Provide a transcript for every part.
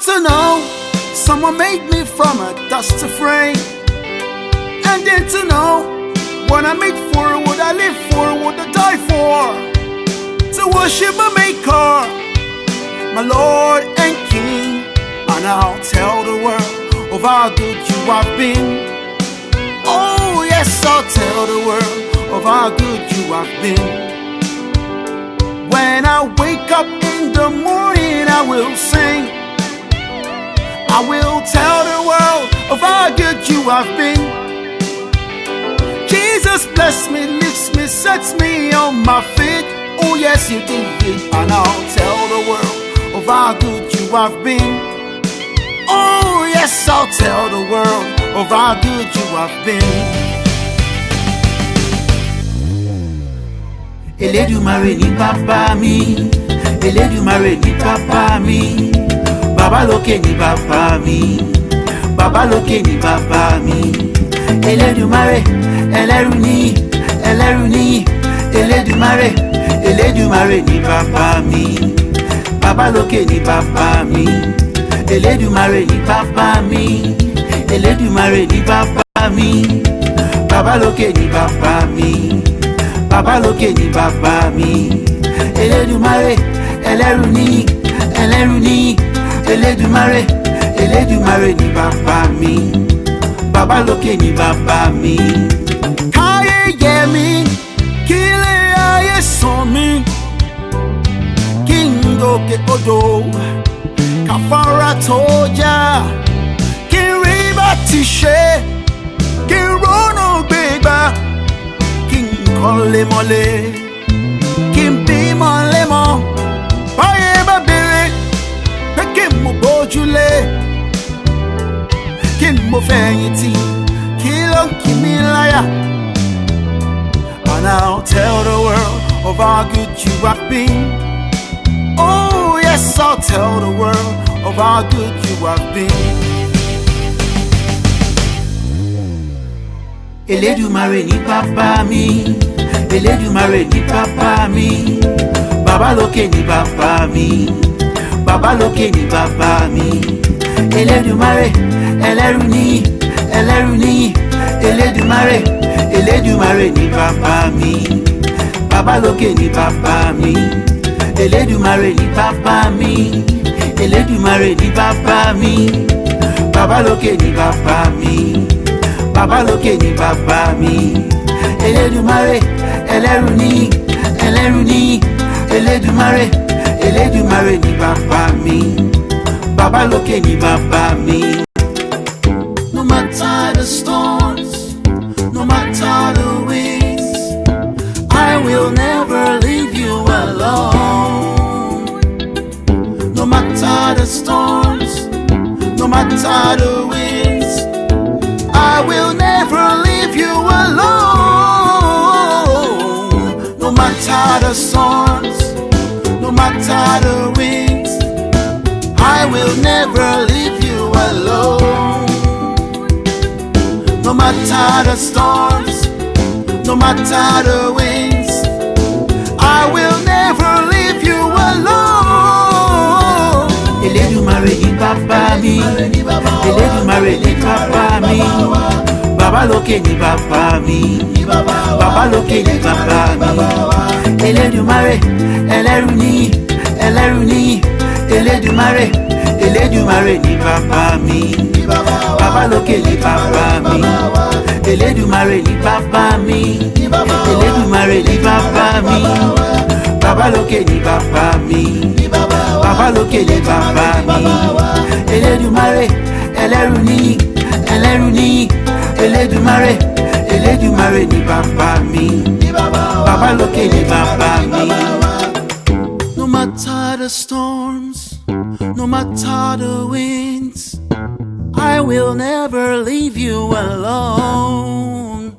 to know someone made me from a dusty frame. And then to know what I made for, what I live for, what I die for. To worship my Maker, my Lord and King. And I'll tell the world of how good you have been. Oh yes, I'll tell the world of how good you have been. When I wake up in the morning, I will sing. I will tell the world of how good you have been. Jesus bless me, lifts me, sets me on my feet. Oh yes, you did. And I'll tell the world of how good you have been. Oh yes, I'll tell the world of how good you have been. Elédùmarè ni bàbá mi, Elédùmarè ni bàbá mi, Bàbá lókè ni bàbá mi, Bàbá lókè ni bàbá mi. Elédùmarè, ẹlẹ́rù ni, Elédùmarè, Elédùmarè ni bàbá mi, Bàbá lókè ni bàbá mi. Elédùmarè ni bàbá mi, Elédùmarè ni bàbá mi, Bàbá lókè ni bàbá mi, Bàbá lókè ni bàbá mi. Elédùmarè, ẹlẹ́rù ni, Elédùmarè, Elédùmarè ni bàbá mi, Bàbá lókè ni bàbá mi. Káyé yẹ mí, kílé ayé sàn mí, kí n gòkè odò, káfárá tó já, kí n rí bá ti ṣe, kí n rónà gbégbá, kí n kọ́lé mọ́lé, kí n bímọ lémọ́. Báyé bá béèrè pé kí n mo gbójúlé, kí n mo fẹ̀yìntì, kí ló ń kì mí láyà. And I'll tell the world of how good you have been. Oh yes, I'll tell the world of how good you have been. Elédùmarè ni bàbá mi, Elédùmarè ni bàbá mi, Bàbá lókè ni bàbá mi, Bàbá lókè ni bàbá mi. Elédùmarè, ẹlẹ́rù ni, Elédùmarè, Elédùmarè ni bàbá mi, Bàbá lókè ni bàbá mi. Elédùmarè ni bàbá mi, Elédùmarè ni bàbá mi, Bàbá lókè ni bàbá mi, Bàbá lókè ni bàbá mi. Elédùmarè, ẹlẹ́rù ni, Elédùmarè, Elédùmarè ni bàbá mi, Bàbá lókè ni bàbá mi. No matter the storms, no matter the winds, I will never leave you alone. No matter the storms, no matter the winds, I will never leave you alone. No matter the storms, no matter the winds, I will never leave you alone. No matter the storms, no matter the winds, I will never leave you alone. Elédùmarè ni bàbá mi, Elédùmarè ni bàbá mi, Bàbá lókè ni bàbá mi, Bàbá lókè ni bàbá mi. Elédùmarè, ẹlẹ́rù ni, Elédùmarè, Elédùmarè ni bàbá mi, Bàbá lókè ni bàbá mi. Elédùmarè ni bàbá mi, Elédùmarè ni bàbá mi, Bàbá lókè ni bàbá mi, Bàbá lókè ni bàbá mi. Elédùmarè, ẹlẹ́rù ni, Elédùmarè, Elédùmarè ni bàbá mi, Bàbá lókè ni bàbá mi. No matter the storms, no matter the winds, I will never leave you alone.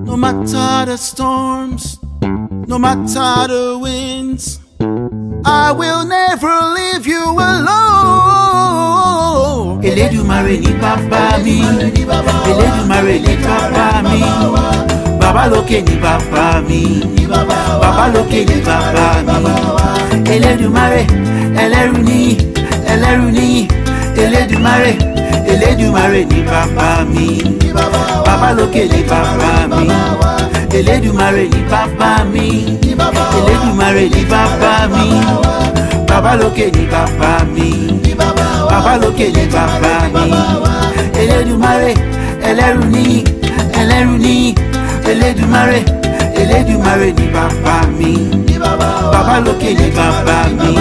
No matter the storms, no matter the winds, I will never leave you alone. Elédùmarè ni bàbá mi, Elédùmarè ni bàbá mi, Bàbá lókè ni bàbá mi, Bàbá lókè ni bàbá mi. Elédùmarè, ẹlẹ́rù ni, ẹlẹ́rù níyìn, Elédùmarè, Elédùmarè ni bàbá mi. Bàbá lókè ni bàbá mi. Elédùmarè ni bàbá mi. Elédùmarè ni bàbá mi. Bàbá lókè ni bàbá mi. Bàbá lókè ni bàbá mi. Elédùmarè, ẹlẹ́rù níyìn, ẹlẹ́rù níyìn, Elédùmarè, Elédùmarè ni bàbá mi. Bàbá lókè ni bàbá mi.